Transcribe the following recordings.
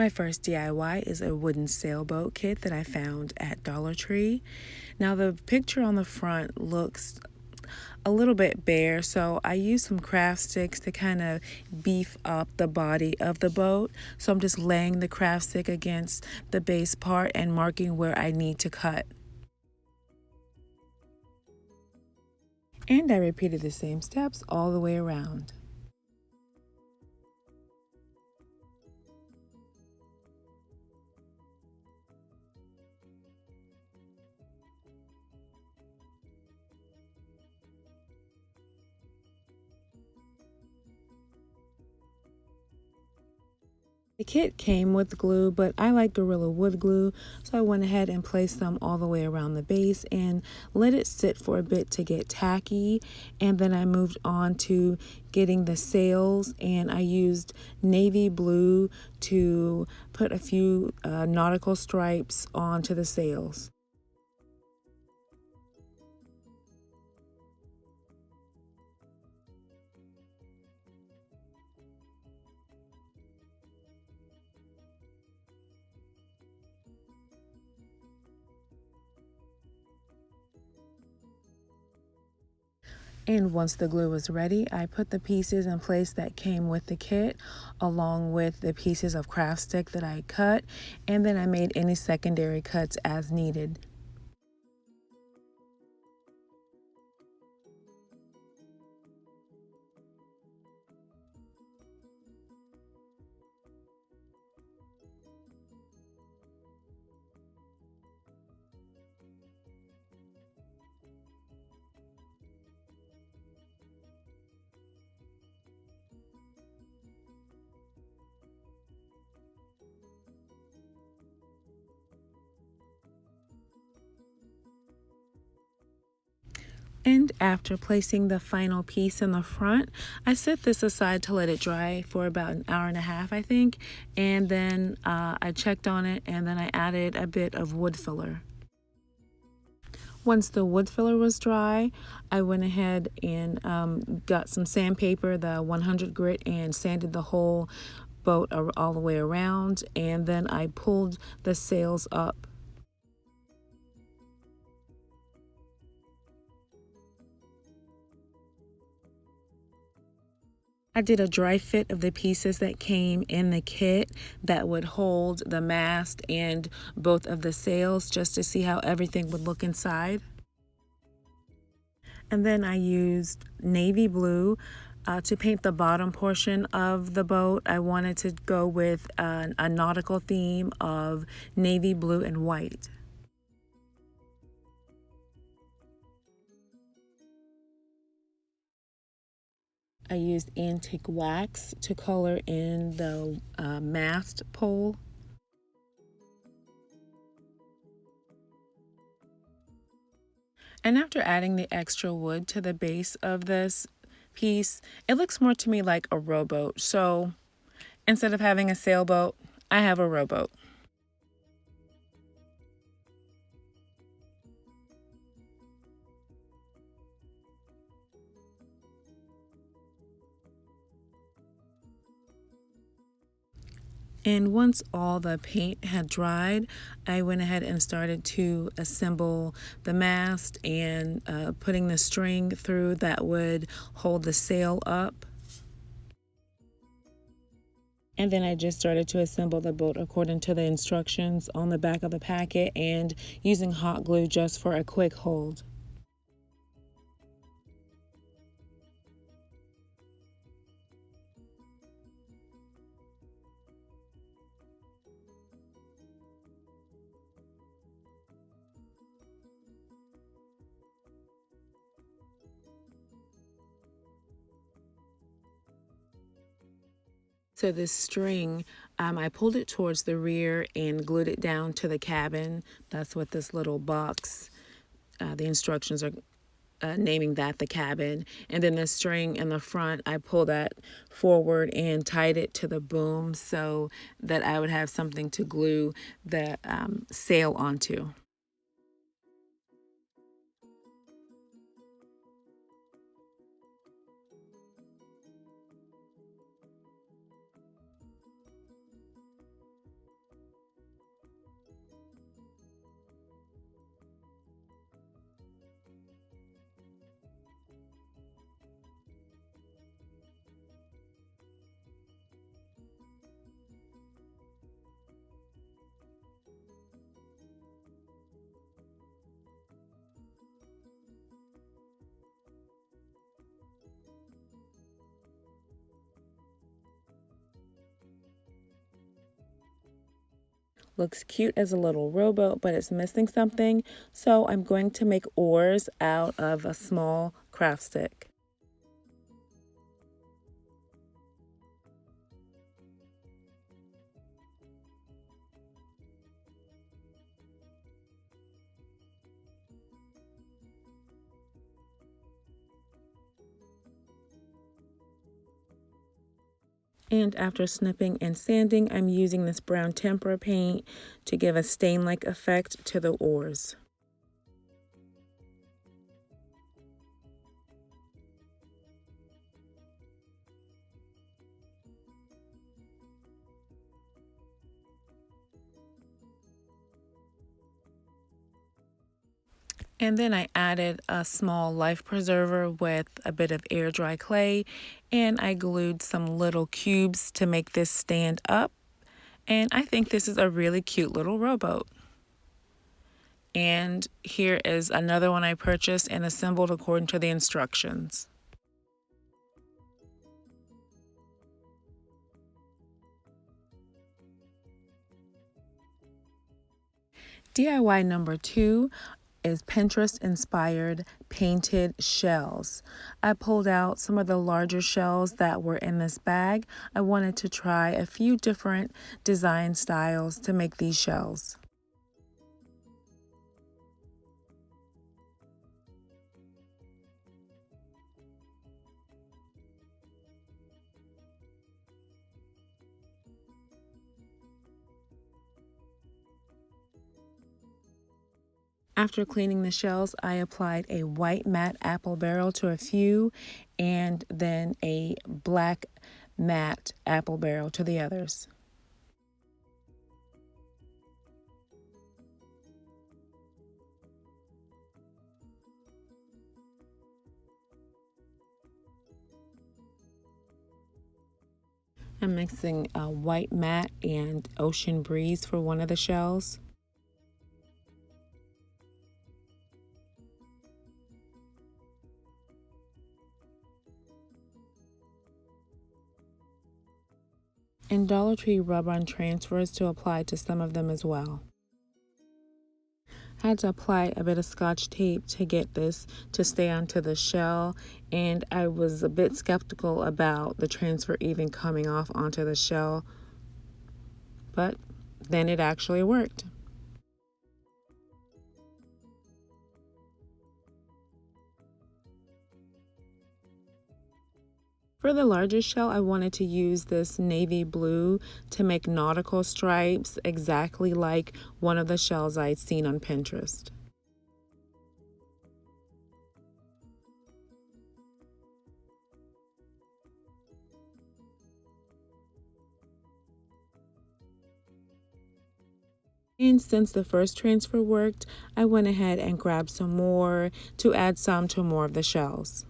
My first DIY is a wooden sailboat kit that I found at Dollar Tree. Now the picture on the front looks a little bit bare, so I used some craft sticks to kind of beef up the body of the boat. So I'm just laying the craft stick against the base part and marking where I need to cut. And I repeated the same steps all the way around. The kit came with glue, but I like Gorilla Wood glue, so I went ahead and placed them all the way around the base and let it sit for a bit to get tacky. And then I moved on to getting the sails, and I used navy blue to put a few nautical stripes onto the sails. And once the glue was ready, I put the pieces in place that came with the kit, along with the pieces of craft stick that I cut, and then I made any secondary cuts as needed. And after placing the final piece in the front, I set this aside to let it dry for about an hour and a half, I think. And then I checked on it, and then I added a bit of wood filler. Once the wood filler was dry, I went ahead and got some sandpaper, the 100 grit, and sanded the whole boat all the way around. And then I pulled the sails up. I did a dry fit of the pieces that came in the kit that would hold the mast and both of the sails, just to see how everything would look inside. And then I used navy blue to paint the bottom portion of the boat. I wanted to go with a nautical theme of navy blue and white. I used antique wax to color in the mast pole. And after adding the extra wood to the base of this piece, it looks more to me like a rowboat. So instead of having a sailboat, I have a rowboat. And once all the paint had dried, I went ahead and started to assemble the mast and putting the string through that would hold the sail up. And then I just started to assemble the boat according to the instructions on the back of the packet and using hot glue just for a quick hold. So this string, I pulled it towards the rear and glued it down to the cabin. That's what this little box, the instructions are naming that the cabin. And then the string in the front, I pulled that forward and tied it to the boom so that I would have something to glue the sail onto. Looks cute as a little rowboat, but it's missing something. So I'm going to make oars out of a small craft stick. And after snipping and sanding, I'm using this brown tempera paint to give a stain-like effect to the oars. And then I added a small life preserver with a bit of air dry clay, and I glued some little cubes to make this stand up. And I think this is a really cute little rowboat. And here is another one I purchased and assembled according to the instructions. DIY number 2 is Pinterest inspired painted shells. I pulled out some of the larger shells that were in this bag. I wanted to try a few different design styles to make these shells. After cleaning the shells, I applied a white matte apple barrel to a few and then a black matte apple barrel to the others. I'm mixing a white matte and ocean breeze for one of the shells. And DollarTree rub-on transfers to apply to some of them as well. I had to apply a bit of Scotch tape to get this to stay onto the shell, and I was a bit skeptical about the transfer even coming off onto the shell, but then it actually worked. For the larger shell, I wanted to use this navy blue to make nautical stripes, exactly like one of the shells I'd seen on Pinterest. And since the first transfer worked, I went ahead and grabbed some more to add some to more of the shells.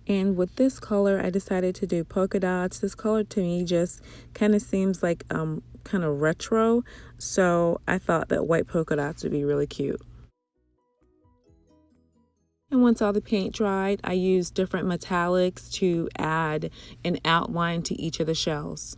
And with this color, I decided to do polka dots. This color to me just kind of seems like kind of retro, so I thought that white polka dots would be really cute. And once all the paint dried, I used different metallics to add an outline to each of the shells.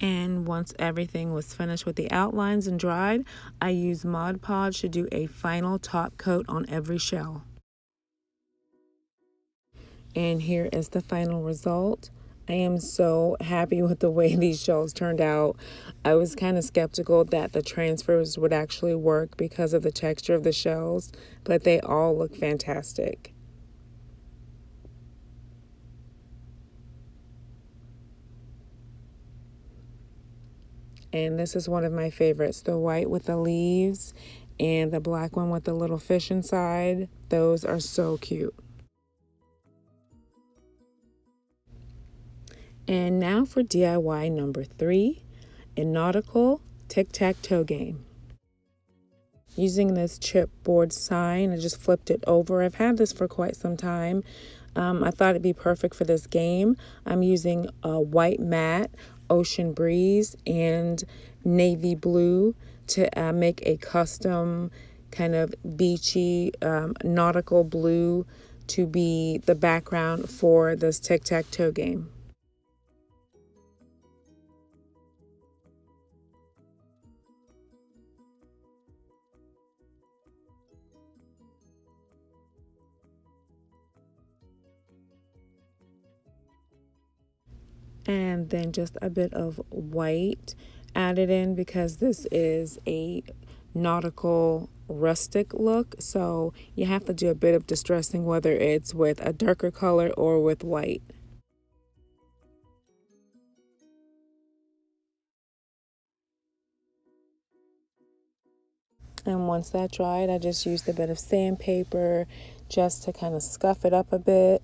And once everything was finished with the outlines and dried, I used Mod Podge to do a final top coat on every shell. And here is the final result. I am so happy with the way these shells turned out. I was kind of skeptical that the transfers would actually work because of the texture of the shells, but they all look fantastic. And this is one of my favorites, the white with the leaves and the black one with the little fish inside. Those are so cute. And now for DIY number 3, a nautical tic-tac-toe game. Using this chipboard sign, I just flipped it over. I've had this for quite some time. I thought it'd be perfect for this game. I'm using a white matte, ocean breeze, and navy blue to make a custom kind of beachy nautical blue to be the background for this tic-tac-toe game. And then just a bit of white added in because this is a nautical rustic look, so you have to do a bit of distressing whether it's with a darker color or with white. And once that dried, I just used a bit of sandpaper just to kind of scuff it up a bit.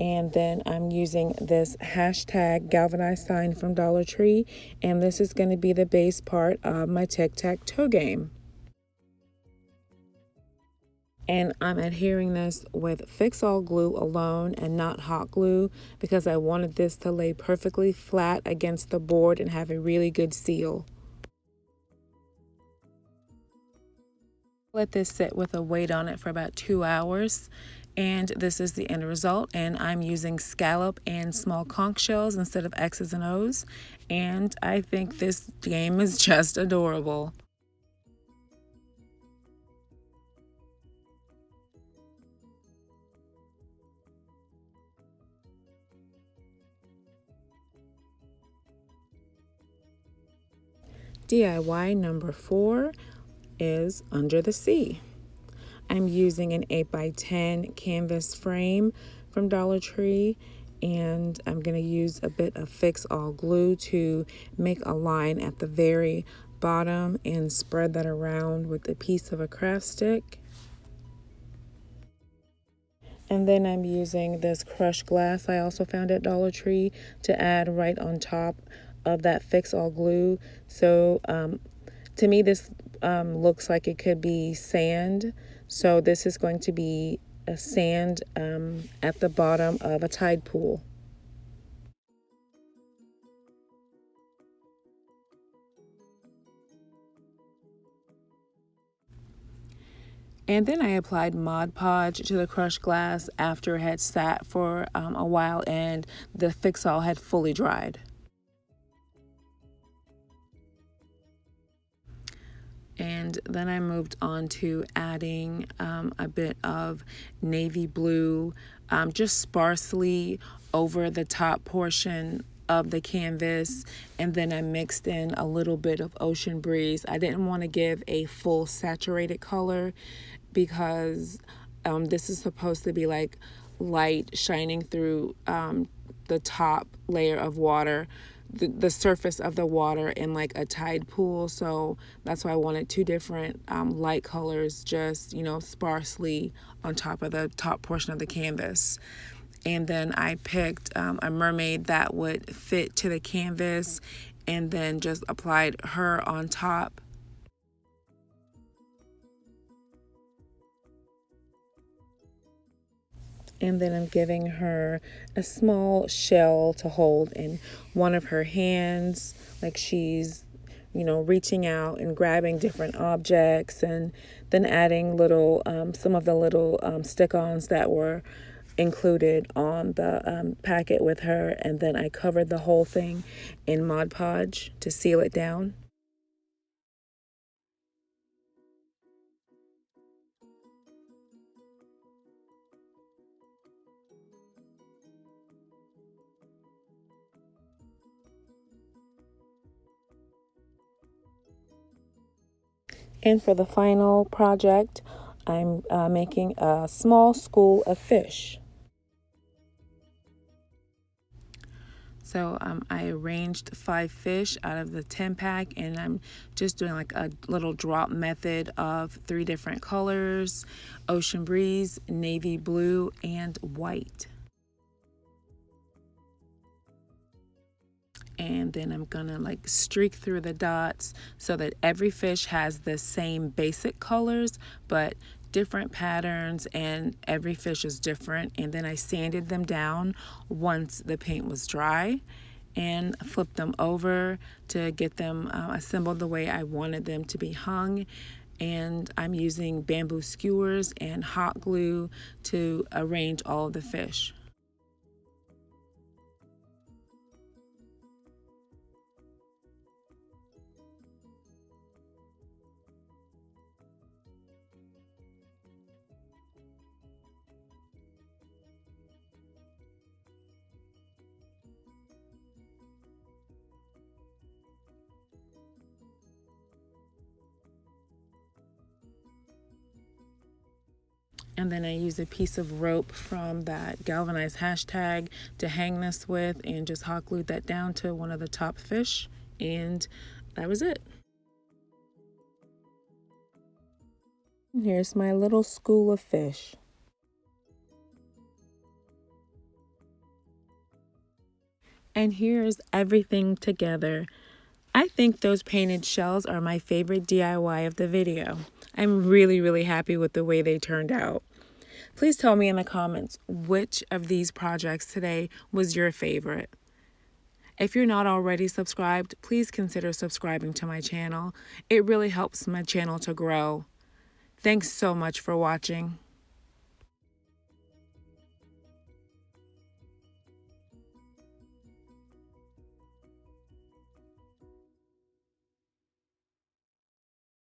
And then I'm using this hashtag galvanized sign from DollarTree, and this is going to be the base part of my tic-tac-toe game. And I'm adhering this with fix-all glue alone and not hot glue because I wanted this to lay perfectly flat against the board and have a really good seal. Let this sit with a weight on it for about 2 hours, and this is the end result. And I'm using scallop and small conch shells instead of X's and O's, and I think this game is just adorable. DIY number 4 is Under the Sea. I'm using an 8x10 canvas frame from DollarTree, and I'm going to use a bit of fix-all glue to make a line at the very bottom and spread that around with a piece of a craft stick. And then I'm using this crushed glass I also found at DollarTree to add right on top of that fix-all glue. So to me, this looks like it could be sand. So this is going to be a sand at the bottom of a tide pool. And then I applied Mod Podge to the crushed glass after it had sat for a while and the fix-all had fully dried. And then I moved on to adding a bit of navy blue, just sparsely over the top portion of the canvas. And then I mixed in a little bit of ocean breeze. I didn't want to give a full saturated color because this is supposed to be like light shining through the top layer of water, the surface of the water in like a tide pool. So that's why I wanted 2 different light colors, just, you know, sparsely on top of the top portion of the canvas. And then I picked a mermaid that would fit to the canvas and then just applied her on top. And then I'm giving her a small shell to hold in one of her hands, like she's, you know, reaching out and grabbing different objects, and then adding little, some of the little stick-ons that were included on the packet with her, and then I covered the whole thing in Mod Podge to seal it down. And for the final project, I'm making a small school of fish. So I arranged 5 fish out of the 10 pack, and I'm just doing like a little drop method of 3 different colors: ocean breeze, navy blue, and white. And then I'm gonna like streak through the dots so that every fish has the same basic colors but different patterns, and every fish is different. And then I sanded them down once the paint was dry and flipped them over to get them assembled the way I wanted them to be hung. And I'm using bamboo skewers and hot glue to arrange all of the fish. And then I use a piece of rope from that galvanized hashtag to hang this with, and just hot glued that down to one of the top fish. And that was it. Here's my little school of fish. And here's everything together. I think those painted shells are my favorite DIY of the video. I'm really happy with the way they turned out. Please tell me in the comments which of these projects today was your favorite. If you're not already subscribed, please consider subscribing to my channel. It really helps my channel to grow. Thanks so much for watching.